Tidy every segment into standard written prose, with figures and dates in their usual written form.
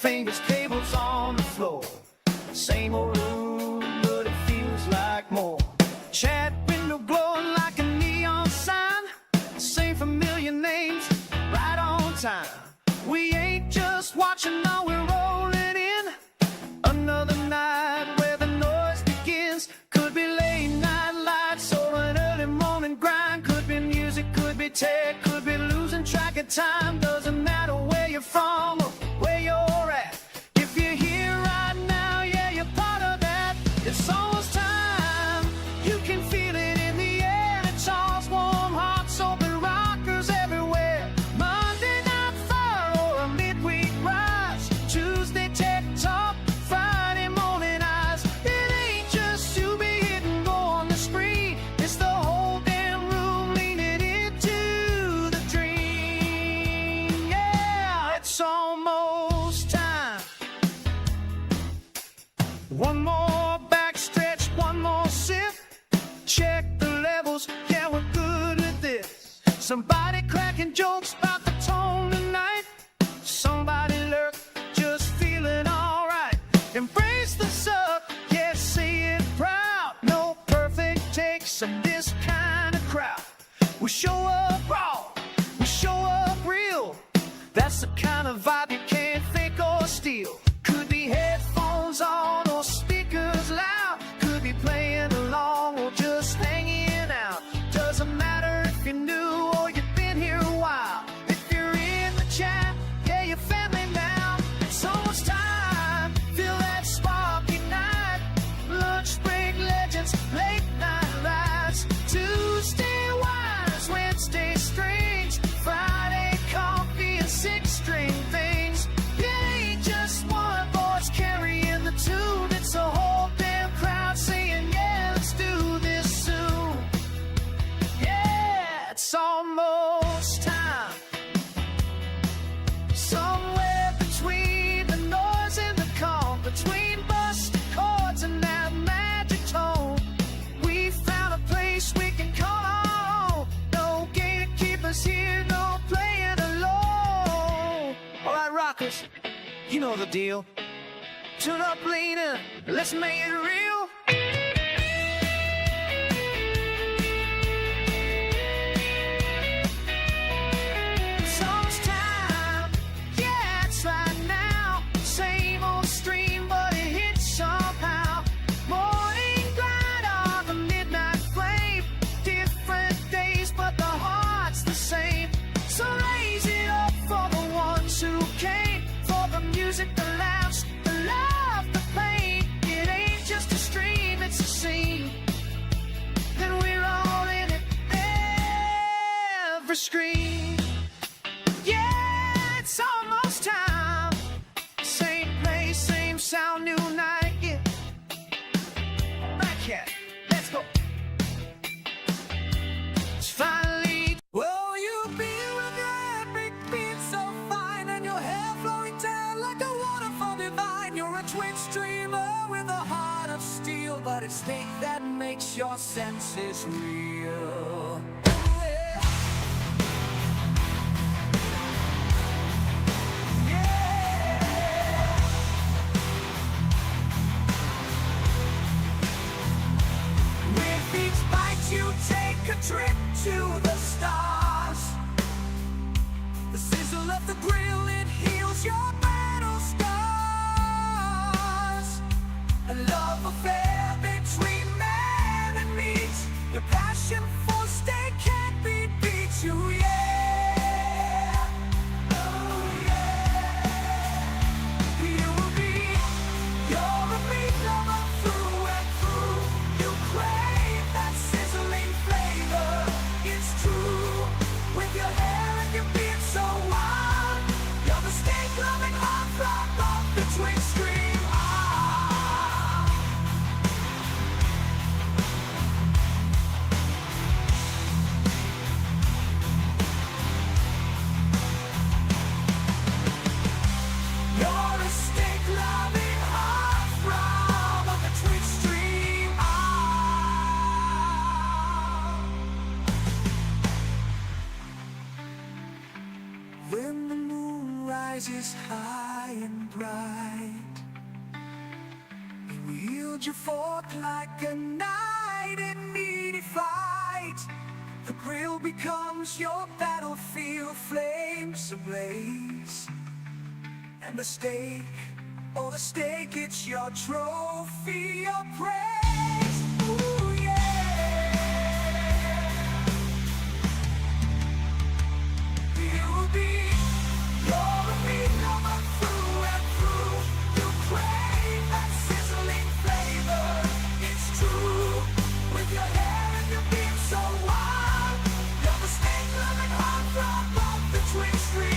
famous cables on the floor. Same old room, but it feels like more. Chat window glowing like a neon sign. Same familiar names, right on time. We ain't just watching, now we're rolling in. Another night where the noise begins. Could be late night lights or an early morning grind. Could be music, could be tech, could be losing track of time. Doesn't matter where you're from or where you're at. If you're here right now, yeah, you're part of that. It's almost time. You can feel it in the air. It's all warm hearts, open rockers everywhere. Monday night fire or a midweek rise. Tuesday tech talk, Friday morning eyes. It ain't just TheUBIE hit and go on the screen. It's the whole damn room leaning into the dream. Yeah, it's almost time. One more backstretch, one more sip. Check the levels, yeah, we're good at this. Somebody cracking jokes about the tone tonight. Somebody lurk, just feeling alright. Embrace the suck, yeah, say it proud. No perfect takes in this kind of crowd. We show up raw, we show up real. That's the kind of vibe you can't fake or steal. Could be headphones on or speakers loud. Could be playing along or just hanging out. Doesn't matter if you're new or you've been here a while. If you're in the chat, yeah, you're family now. It's almost time, feel that spark ignite. Lunch break legends, late night rides. Tuesday wires, Wednesday strange. Friday coffee and six-string things. It ain't just one voice carrying the tune. It's a whole damn crowd saying, yeah, let's do this soon. Yeah, it's almost time. Somewhere between the noise and the calm, between busted chords and that magic tone, we found a place we can call our own. No gatekeepers here, no playing alone. Alright, rockers, you know the deal. Tune up, lean in, let's make it real. It's almost time, yeah, it's right now. Same old stream, but it hits somehow. Morning grind on the midnight flame. Different days, but the heart's the same. So raise it up for the ones who came. For the music, the laughs, the love, the pain. It ain't just a stream, it's a scene. And we're all in it, every screen. Yeah, it's almost time. Same place, same sound, new night, yeah. Right, cat, let's go. It's finally. Well, you've been with your epic beat so fine, and your hair flowing down like a waterfall divine. You're a twin streamer with a heart of steel, but it's fate that makes your senses real. Yeah. Yeah. With each bite you take a trip to the stars. The sizzle of the grill, it heals your battle scars. A love affair between man and meat. Your passion for steak can't be beat you, yeah. Oh yeah. TheUBIE, you're a meat lover through and through. You crave that sizzling flavor. It's true. With your hair and your beard so wild, you're the steak-loving heartthrob of the twin stream. Ah. You're a steak-loving heartthrob of the twin stream. Ah. When the moon rises high high and bright. You wield your fork like a knight in Midi fight. The grill becomes your battlefield, flames ablaze. And the steak, oh the steak, it's your trophy of praise. Ooh yeah. TheUBIE, you're a meat lover through and through. You crave that sizzling flavor, it's true. With your hair and your beard so wild, you're the steak loving heartthrob of the twin stream.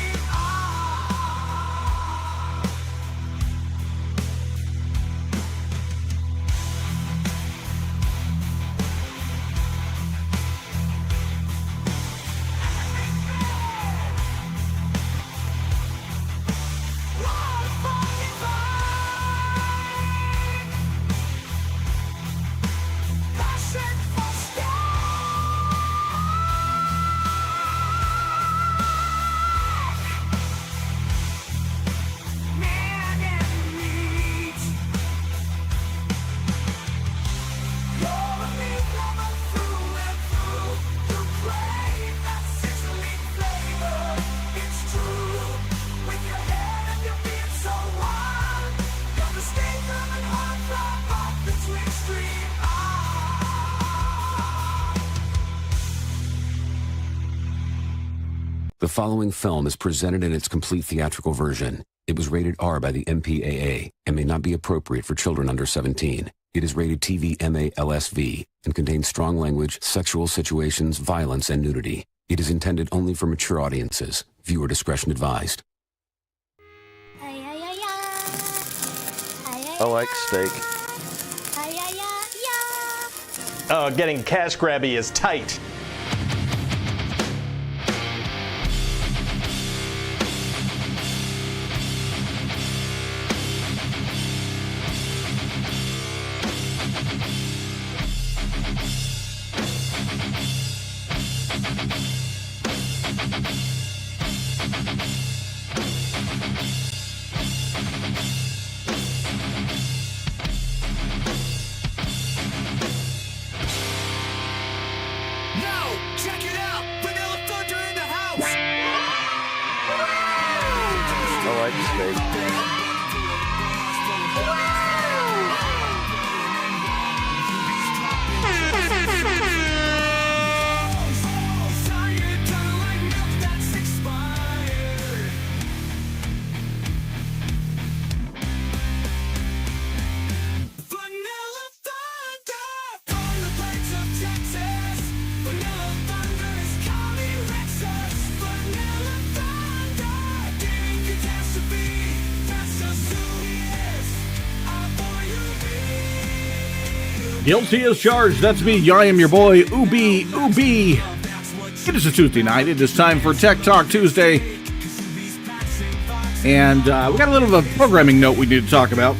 The following film is presented in its complete theatrical version. It was rated R by the MPAA and may not be appropriate for children under 17. It is rated TV MA LSV and contains strong language, sexual situations, violence, and nudity. It is intended only for mature audiences. Viewer discretion advised. I like steak. Getting cash grabby is tight. Check it out! Vanilla Thunder in the house! I like steak. Guilty as charged. That's me. I am your boy, TheUBIE. It is a Tuesday night. It is time for Tech Talk Tuesday. And we got a little of a programming note we need to talk about.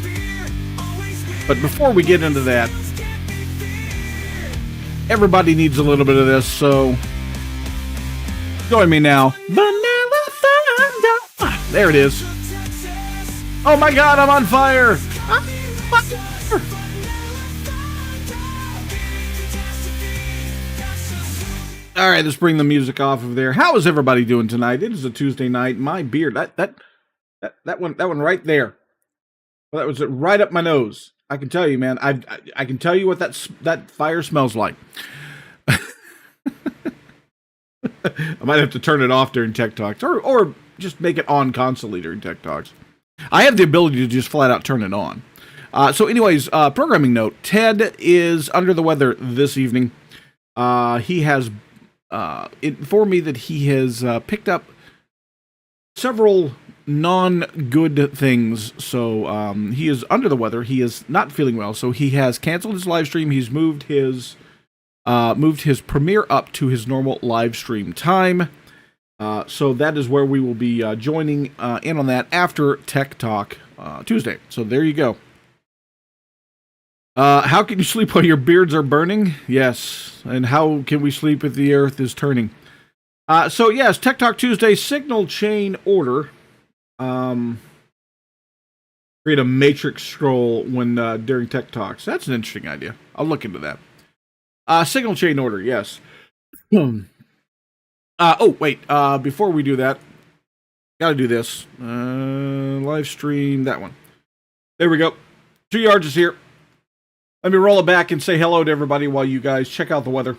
But before we get into that, everybody needs a little bit of this, so join me now. Vanilla Thunder. There it is. Oh my God, I'm on fire. I'm on fire. All right, let's bring the music off of there. How is everybody doing tonight? It is a Tuesday night. My beard, that one right there. Well, that was right up my nose. I can tell you, man. I can tell you what that fire smells like. I might have to turn it off during Tech Talks, or just make it on constantly during Tech Talks. I have the ability to just flat out turn it on. So, anyways, programming note: Ted is under the weather this evening. He has informed me that he has picked up several non-good things. So he is under the weather. He is not feeling well. So he has canceled his live stream. He's moved his premiere up to his normal live stream time. So that is where we will be joining in on that after Tech Talk Tuesday. So there you go. How can you sleep while your beards are burning? Yes. And how can we sleep if the earth is turning? So yes, Tech Talk Tuesday, signal chain order. create a matrix scroll when during Tech Talks. That's an interesting idea. I'll look into that. Signal chain order, yes. Oh, wait. Before we do that, gotta do this. Live stream, that one. There we go. 2 yards is here. Let me roll it back and say hello to everybody while you guys check out the weather.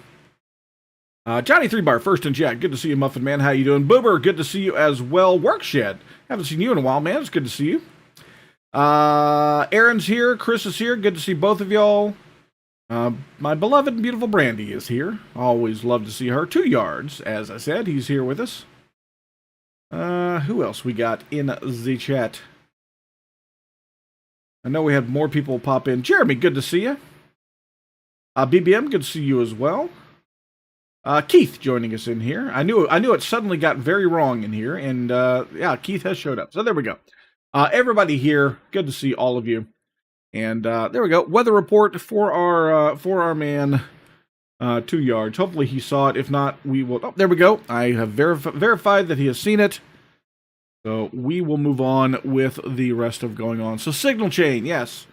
Johnny 3-Bar, first in chat. Good to see you, Muffin Man. How you doing? Boober, good to see you as well. Workshed, haven't seen you in a while, man. It's good to see you. Aaron's here. Chris is here. Good to see both of y'all. My beloved and beautiful Brandy is here. Always love to see her. 2 yards, as I said. He's here with us. Who else we got in the chat? I know we had more people pop in. Jeremy, good to see you. BBM, good to see you as well. Keith joining us in here. I knew it suddenly got very wrong in here, and yeah, Keith has showed up. So there we go. Everybody here, good to see all of you. And there we go. Weather report for our man, 2 yards. Hopefully he saw it. If not, we will. Oh, there we go. I have verified that he has seen it. So we will move on with the rest of going on. So signal chain, yes.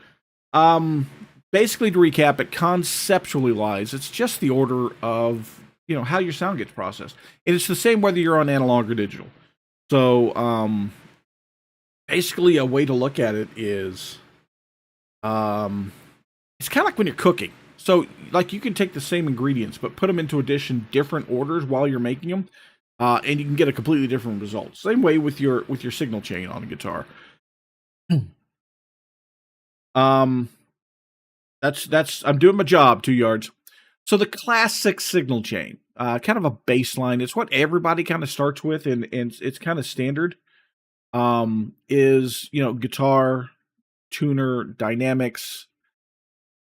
Basically, to recap it, conceptually wise, it's just the order of how your sound gets processed, and it's the same whether you're on analog or digital. So basically, a way to look at it is, it's kind of like when you're cooking. So, like, you can take the same ingredients, but put them into different orders while you're making them. And you can get a completely different result. Same way with your signal chain on a guitar. That's I'm doing my job. 2 yards. So the classic signal chain, kind of a baseline. It's what everybody kind of starts with, and it's kind of standard. Is guitar, tuner, dynamics,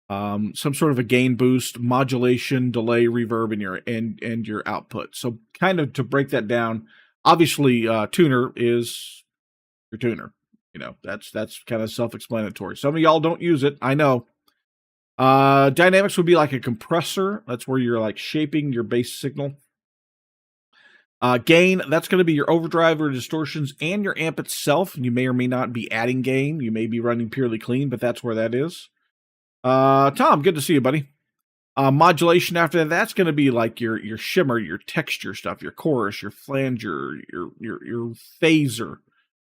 some sort of a gain boost, modulation, delay, reverb, and your output. So kind of to break that down, obviously tuner is your tuner. That's kind of self-explanatory. Some of y'all don't use it, I know. Dynamics would be like a compressor. That's where you're like shaping your bass signal. Gain, that's going to be your overdrive or distortions and your amp itself. You may or may not be adding gain. You may be running purely clean, but that's where that is. Tom, good to see you, buddy. Modulation after that, that's going to be like your shimmer, your texture stuff, your chorus, your flanger, your phaser.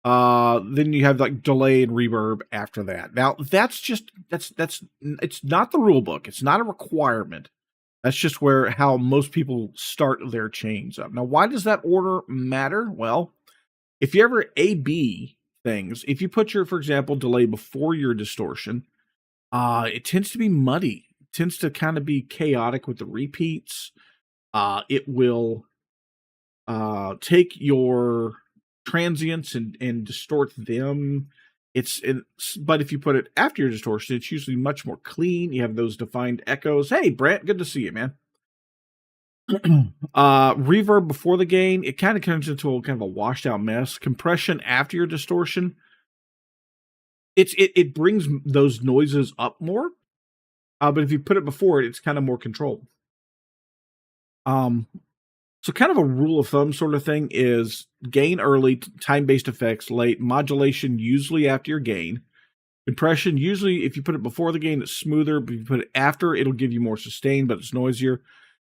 Then you have like delay and reverb after that. Now that's it's not the rule book. It's not a requirement. That's just how most people start their chains up. Now, why does that order matter? Well, if you ever A/B things, if you put for example, delay before your distortion, it tends to be muddy. It tends to kind of be chaotic with the repeats. It will take your transients and distort them. But if you put it after your distortion, it's usually much more clean. You have those defined echoes. Hey, Brent, good to see you, man. Reverb before the gain, it kind of turns into a kind of a washed out mess. Compression after your distortion, it brings those noises up more. But if you put it before it, it's kind of more controlled. So kind of a rule of thumb sort of thing is gain early, time-based effects late, modulation usually after your gain. Compression, usually if you put it before the gain, it's smoother, but if you put it after, it'll give you more sustain, but it's noisier.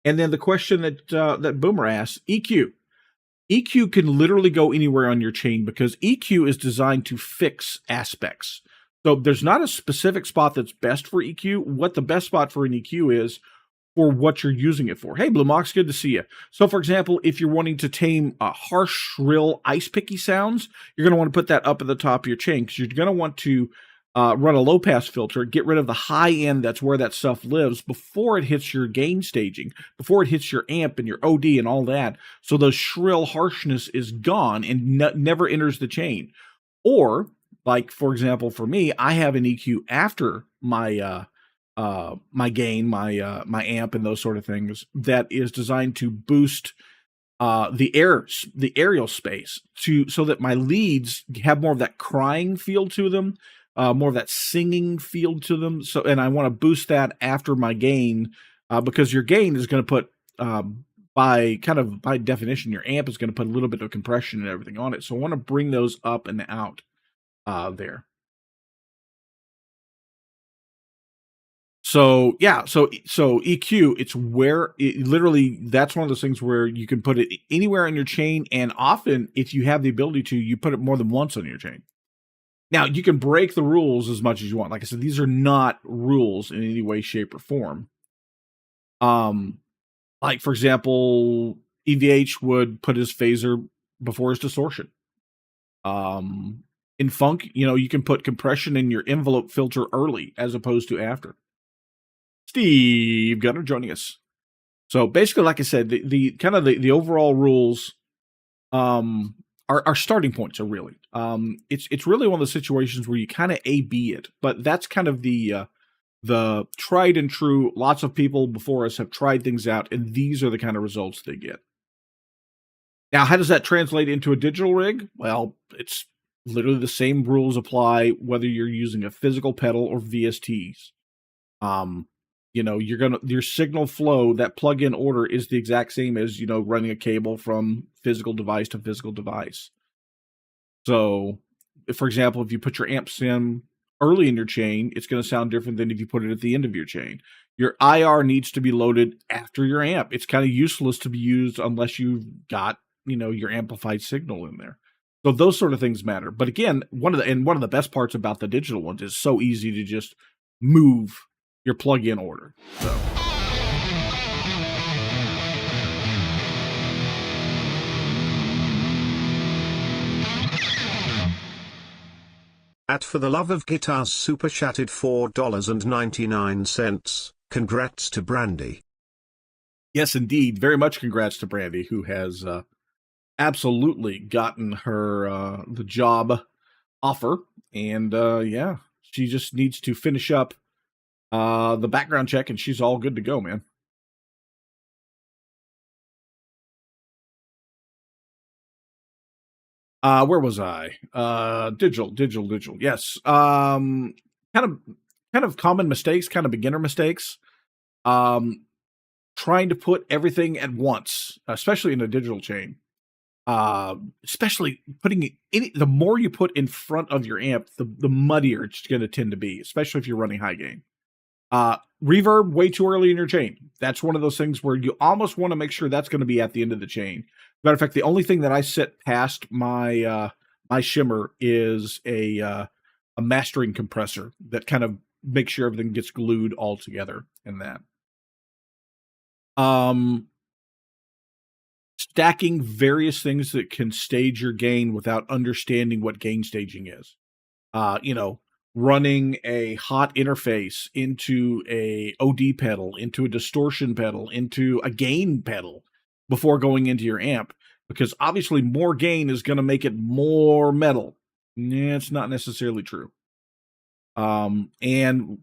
And then the question that Boomer asks, EQ. EQ can literally go anywhere on your chain because EQ is designed to fix aspects. So there's not a specific spot that's best for EQ. What the best spot for an EQ is for what you're using it for. Hey, Blue Mox, good to see you. So, for example, if you're wanting to tame harsh, shrill, ice-picky sounds, you're going to want to put that up at the top of your chain because you're going to want to run a low-pass filter, get rid of the high end, that's where that stuff lives, before it hits your gain staging, before it hits your amp and your OD and all that. So the shrill harshness is gone and never enters the chain. Or, like, for example, for me, I have an EQ after my my gain, my amp, and those sort of things that is designed to boost the aerial space so that my leads have more of that crying feel to them, more of that singing feel to them. So, and I want to boost that after my gain because your gain is going to put by definition, your amp is going to put a little bit of compression and everything on it. So I want to bring those up and out there. So yeah, so EQ, it's where it literally, that's one of those things where you can put it anywhere on your chain, and often if you have the ability to, you put it more than once on your chain. Now you can break the rules as much as you want. Like I said, these are not rules in any way, shape, or form. Like for example, EVH would put his phaser before his distortion. In funk, you can put compression in your envelope filter early as opposed to after. Steve Gunner joining us. So basically, like I said, the kind of the overall rules are starting points are really. It's really one of those situations where you kind of A/B it, but that's kind of the tried and true. Lots of people before us have tried things out, and these are the kind of results they get. Now, how does that translate into a digital rig? Well, it's literally the same rules apply whether you're using a physical pedal or VSTs. Your signal flow, that plug-in order is the exact same as, running a cable from physical device to physical device. So, for example, if you put your amp sim early in your chain, it's going to sound different than if you put it at the end of your chain. Your IR needs to be loaded after your amp. It's kind of useless to be used unless you've got, your amplified signal in there. So those sort of things matter. But again, one of the best parts about the digital ones is so easy to just move your plug-in order. So. At For the Love of Guitars super chatted $4.99. Congrats to Brandy. Yes, indeed. Very much congrats to Brandy, who has absolutely gotten her the job offer. And yeah, she just needs to finish up the background check, and she's all good to go, man. Where was I? Digital. Yes. Kind of common mistakes, kind of beginner mistakes. Trying to put everything at once, especially in a digital chain. Especially putting the more you put in front of your amp, the muddier it's going to tend to be, especially if you're running high gain. Reverb way too early in your chain. That's one of those things where you almost want to make sure that's going to be at the end of the chain. Matter of fact, the only thing that I set past my my shimmer is a mastering compressor that kind of makes sure everything gets glued all together in that. Stacking various things that can stage your gain without understanding what gain staging is. Running a hot interface into a OD pedal, into a distortion pedal, into a gain pedal before going into your amp, because obviously more gain is going to make it more metal. It's not necessarily true. And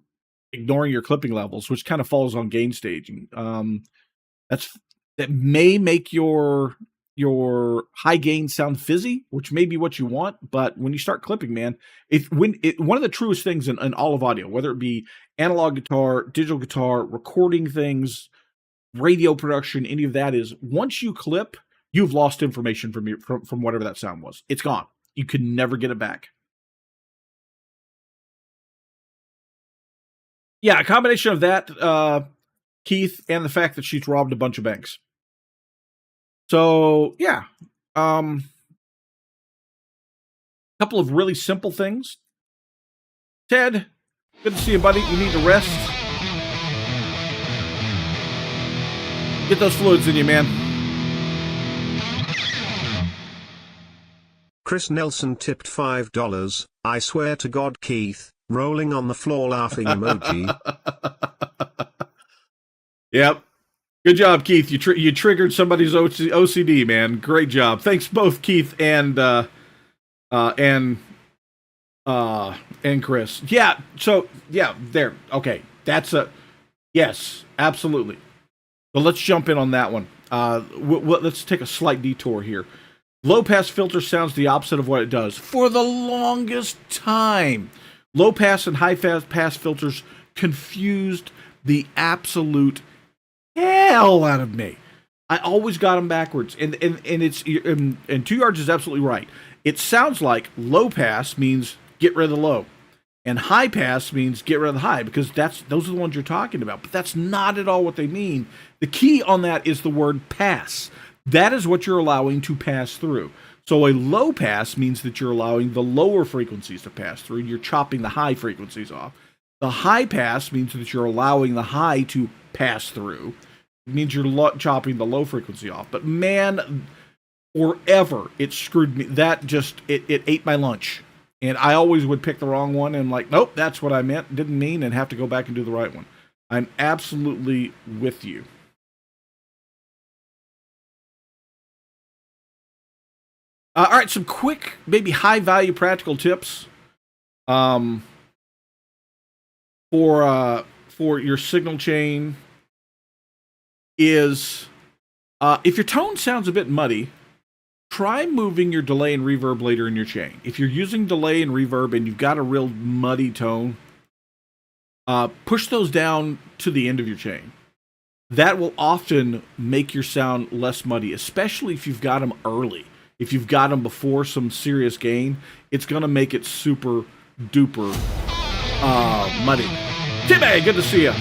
ignoring your clipping levels, which kind of falls on gain staging. That may make your high gain sound fizzy, which may be what you want, but when you start clipping, man, one of the truest things in all of audio, whether it be analog guitar, digital guitar, recording things, radio production, any of that, is once you clip, you've lost information from whatever that sound was. It's gone. You can never get it back. Yeah, a combination of that, Keith, and the fact that she's robbed a bunch of banks. So, yeah. Couple of really simple things. Ted, good to see you, buddy. You need to rest. Get those fluids in you, man. Chris Nelson tipped $5. I swear to God, Keith, rolling on the floor laughing emoji. Yep. Good job, Keith. You triggered somebody's OCD, man. Great job. Thanks both Keith and Chris. Yeah. So yeah, there. Okay. That's yes, absolutely. So let's jump in on that one. Let's take a slight detour here. Low pass filter sounds the opposite of what it does. For the longest time, low pass and high pass filters confused the absolute hell out of me. I always got them backwards, and 2 Yards is absolutely right. It sounds like low pass means get rid of the low. And high pass means get rid of the high, because those are the ones you're talking about. But that's not at all what they mean. The key on that is the word pass. That is what you're allowing to pass through. So a low pass means that you're allowing the lower frequencies to pass through. You're chopping the high frequencies off. The high pass means that you're allowing the high to pass through. It means you're chopping the low frequency off. But man, forever, it screwed me. That just, it ate my lunch. And I always would pick the wrong one and like, nope, that's what I meant, didn't mean, and have to go back and do the right one. I'm absolutely with you. All right, some quick, maybe high-value practical tips for your signal chain is if your tone sounds a bit muddy, try moving your delay and reverb later in your chain. If you're using delay and reverb and you've got a real muddy tone, push those down to the end of your chain. That will often make your sound less muddy, especially if you've got them early. If you've got them before some serious gain, it's going to make it super duper muddy. TheUBIE, good to see you.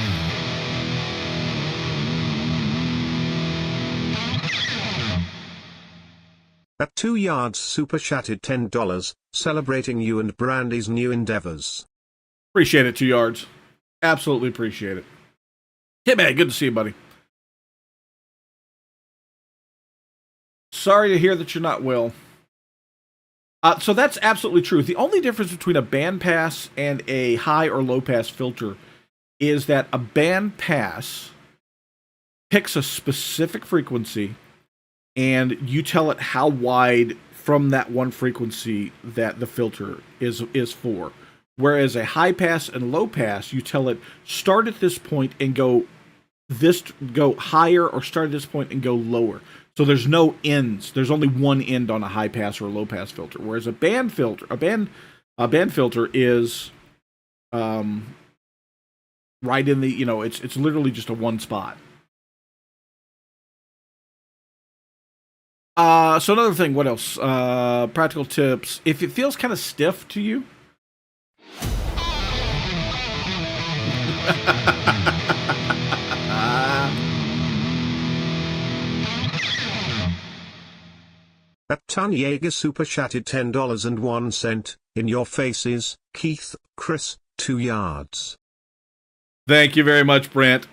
At 2 yards super chatted $10, celebrating you and Brandy's new endeavors. Appreciate it, 2 yards. Absolutely appreciate it. TheUBIE, good to see you, buddy. Sorry to hear that you're not well. So that's absolutely true. The only difference between a bandpass and a high or low pass filter is that a bandpass picks a specific frequency and you tell it how wide from that one frequency that the filter is for. Whereas a high pass and low pass, you tell it start at this point and go higher, or start at this point and go lower. So there's no ends. There's only one end on a high pass or a low pass filter. Whereas a band filter is right in the, it's literally just a one spot. So another thing, what else? Practical tips. If it feels kind of stiff to you, At Tanyega super chatted $10.01, in your faces, Keith, Chris, 2 yards. Thank you very much, Brant.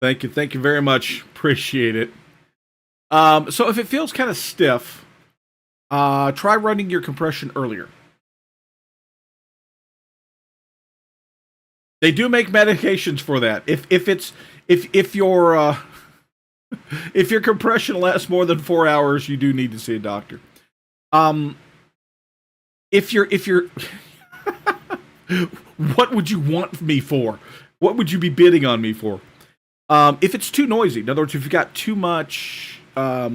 Thank you very much. Appreciate it. So if it feels kind of stiff, try running your compression earlier. They do make medications for that. If your compression lasts more than 4 hours, you do need to see a doctor. If you're what would you want me for? What would you be bidding on me for? If it's too noisy, in other words, if you've got too much, where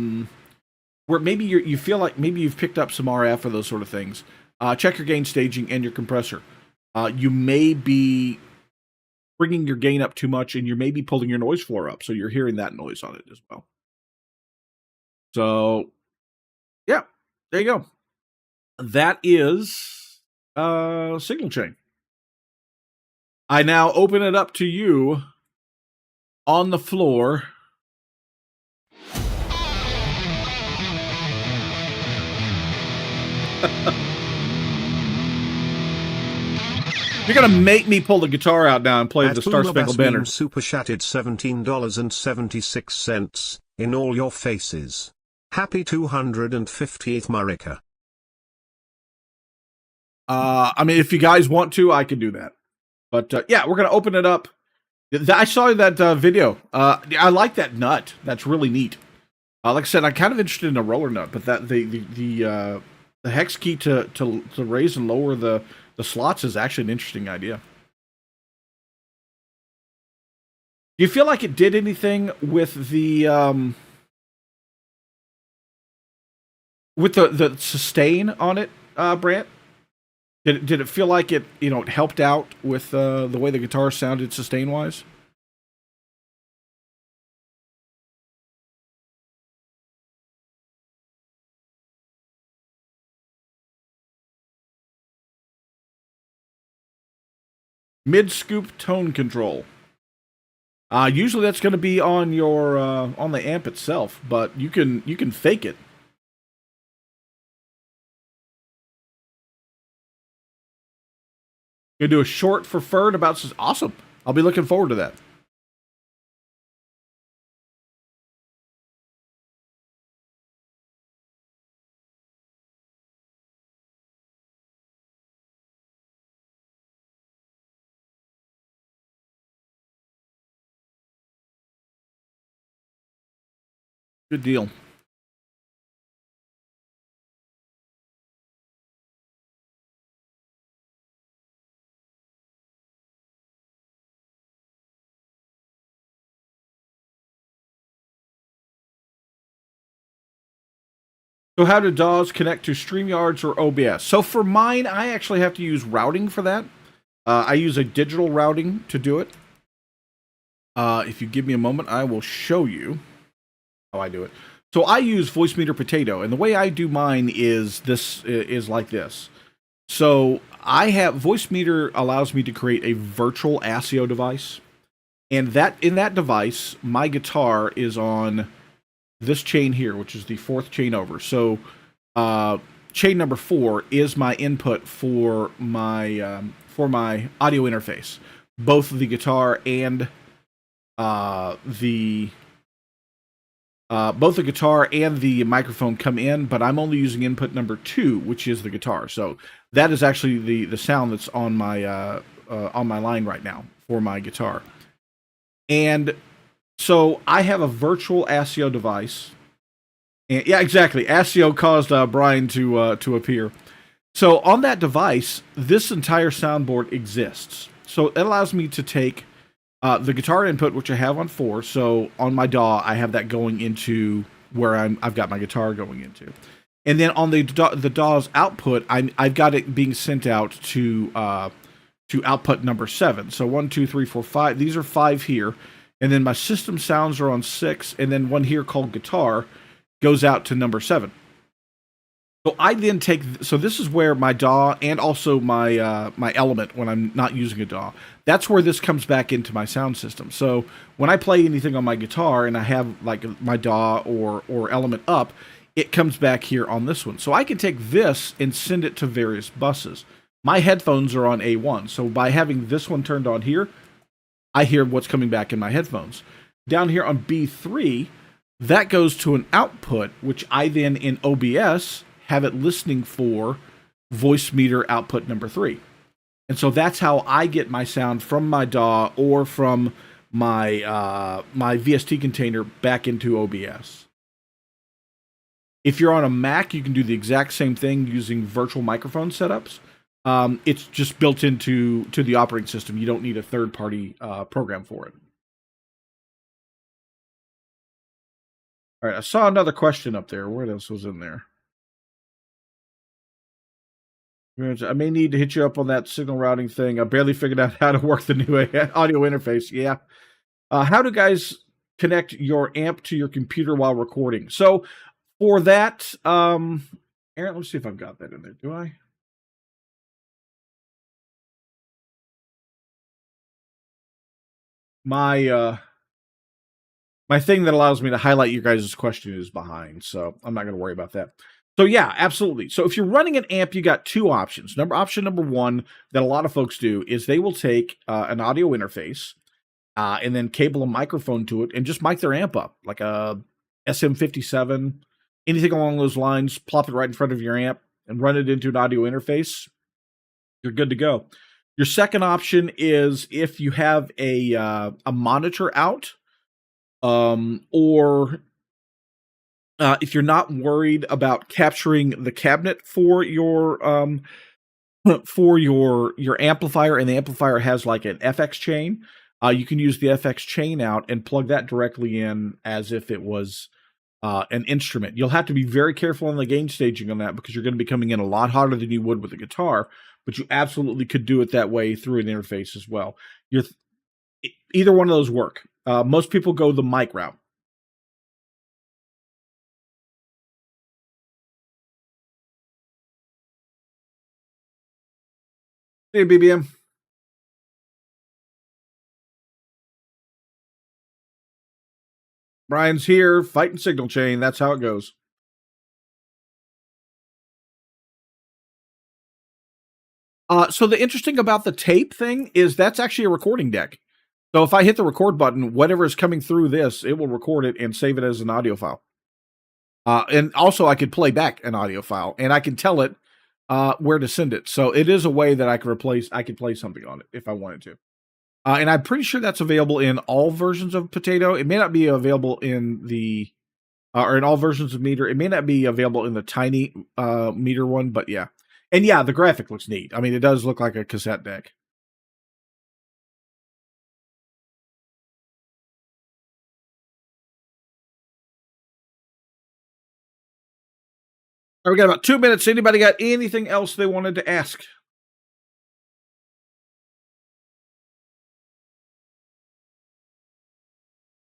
maybe you feel like maybe you've picked up some RF or those sort of things, check your gain staging and your compressor. You may be bringing your gain up too much, and you may be pulling your noise floor up, so you're hearing that noise on it as well. So, yeah, there you go. That is signal chain. I now open it up to you on the floor. You're gonna make me pull the guitar out now and play the Star Spangled Banner. Super chatted $17.76 in all your faces. Happy 250th Marika. I mean, if you guys want to, I can do that. But yeah, we're gonna open it up. I saw that video. I like that nut. That's really neat. Like I said, I'm kind of interested in a roller nut, but that the hex key to raise and lower the slots is actually an interesting idea. Do you feel like it did anything with the sustain on it, Brant? Did it feel like it it helped out with the way the guitar sounded sustain wise? Mid-scoop tone control. Usually that's going to be on your on the amp itself, but you can fake it. Gonna do a short for Ferd about awesome. I'll be looking forward to that. Good deal. So how do DAWs connect to StreamYards or OBS? So for mine, I actually have to use routing for that. I use a digital routing to do it. If you give me a moment, I will show you how I do it. So I use Voicemeeter Potato, and the way I do mine is like this. So I have Voicemeeter allows me to create a virtual ASIO device, and that in that device, my guitar is on this chain here, which is the fourth chain over. So chain number 4 is my input for my audio interface. Both the guitar and both the guitar and the microphone come in, but I'm only using input number 2, which is the guitar. So that is actually the sound that's on my line right now for my guitar. And so I have a virtual ASIO device. And yeah, exactly. ASIO caused Brian to appear. So on that device, this entire soundboard exists. So it allows me to take the guitar input, which I have on 4. So on my DAW, I have that going into where I've got my guitar going into. And then on the DAW's output, I've got it being sent out to output number 7. So 1, 2, 3, 4, 5. These are 5 here. And then my system sounds are on 6. And then one here called guitar goes out to number 7. So I then take, so this is where my DAW and also my my element, when I'm not using a DAW, that's where this comes back into my sound system. So when I play anything on my guitar and I have like my DAW or element up, it comes back here on this one. So I can take this and send it to various buses. My headphones are on A1, so by having this one turned on here, I hear what's coming back in my headphones. Down here on B3, that goes to an output, which I then in OBS have it listening for Voicemeeter output number 3. And so that's how I get my sound from my DAW or from my my VST container back into OBS. If you're on a Mac, you can do the exact same thing using virtual microphone setups. It's just built into the operating system. You don't need a third-party program for it. All right, I saw another question up there. What else was in there? I may need to hit you up on that signal routing thing. I barely figured out how to work the new audio interface. Yeah. How do guys connect your amp to your computer while recording? So for that, Aaron, let me see if I've got that in there. Do I? My my thing that allows me to highlight your guys' question is behind, so I'm not going to worry about that. So yeah, absolutely. So if you're running an amp, you got 2 options. Option number 1 that a lot of folks do is they will take an audio interface and then cable a microphone to it and just mic their amp up, like a SM57, anything along those lines, plop it right in front of your amp and run it into an audio interface. You're good to go. Your second option is if you have a monitor out, or if you're not worried about capturing the cabinet for your amplifier, and the amplifier has like an FX chain, you can use the FX chain out and plug that directly in as if it was an instrument. You'll have to be very careful on the gain staging on that because you're going to be coming in a lot hotter than you would with a guitar, but you absolutely could do it that way through an interface as well. Either one of those work. Most people go the mic route. Hey, BBM. Brian's here, fighting signal chain. That's how it goes. So the interesting about the tape thing is that's actually a recording deck. So if I hit the record button, whatever is coming through this, it will record it and save it as an audio file. And also I could play back an audio file, and I can tell it where to send it. So it is a way that I could play something on it if I wanted to. And I'm pretty sure that's available in all versions of Potato. It may not be available in the or in all versions of Meter. It may not be available in the tiny Meter one, but yeah. And yeah, the graphic looks neat. I mean, it does look like a cassette deck. All right, we got about 2 minutes. Anybody got anything else they wanted to ask?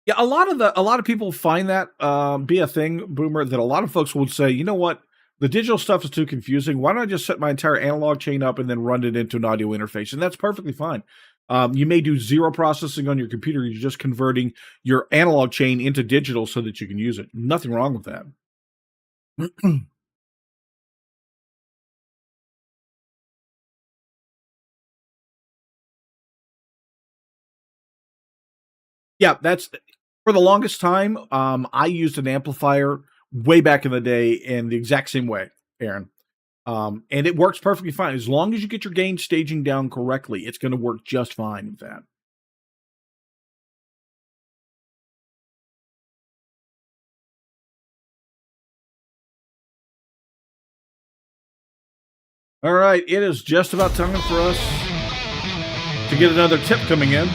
Yeah, a lot of people find that be a thing, Boomer, that a lot of folks would say, you know what, the digital stuff is too confusing. Why don't I just set my entire analog chain up and then run it into an audio interface? And that's perfectly fine. You may do zero processing on your computer. You're just converting your analog chain into digital so that you can use it. Nothing wrong with that. Yeah, that's for the longest time. I used an amplifier way back in the day in the exact same way, Aaron. And it works perfectly fine. As long as you get your gain staging down correctly, it's going to work just fine with that. All right, it is just about time for us to get another tip coming in.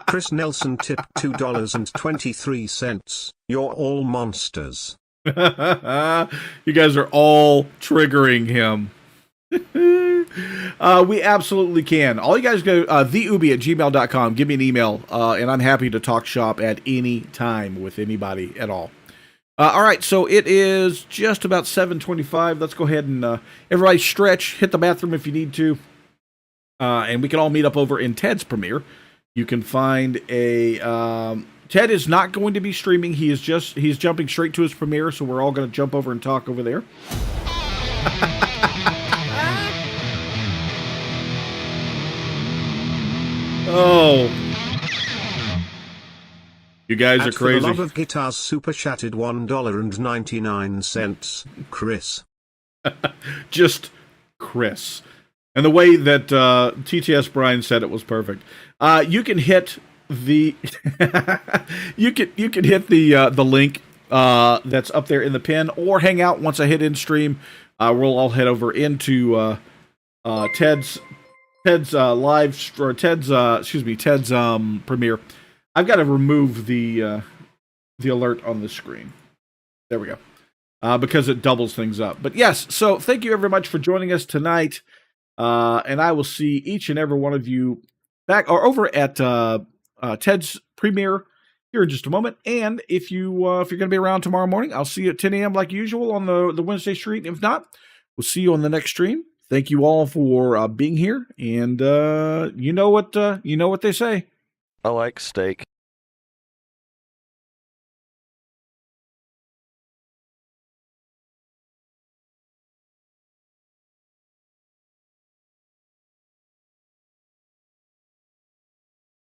Chris Nelson tipped $2.23. You're all monsters. You guys are all triggering him. We absolutely can. All you guys go TheUBIE@gmail.com. Give me an email, and I'm happy to talk shop at any time with anybody at all. All right, so it is just about 7:25. Let's go ahead and everybody stretch, hit the bathroom if you need to, and we can all meet up over in Ted's premiere. You can find a Ted is not going to be streaming. He's jumping straight to his premiere, so we're all going to jump over and talk over there. Oh, you guys are crazy. For the love of guitars, super chatted $1.99. Chris. Just Chris. And the way that TTS Brian said it was perfect. You can hit the you can hit the link that's up there in the pin, or hang out once I hit in stream. We'll all head over into Ted's live or Ted's premiere. I've got to remove the alert on the screen. There we go. Because it doubles things up. But yes, so thank you very much for joining us tonight. And I will see each and every one of you back or over at Ted's premiere here in just a moment. And if you're going to be around tomorrow morning, I'll see you at 10 a.m. like usual on the Wednesday stream. If not, we'll see you on the next stream. Thank you all for being here. And you know what they say. I like steak.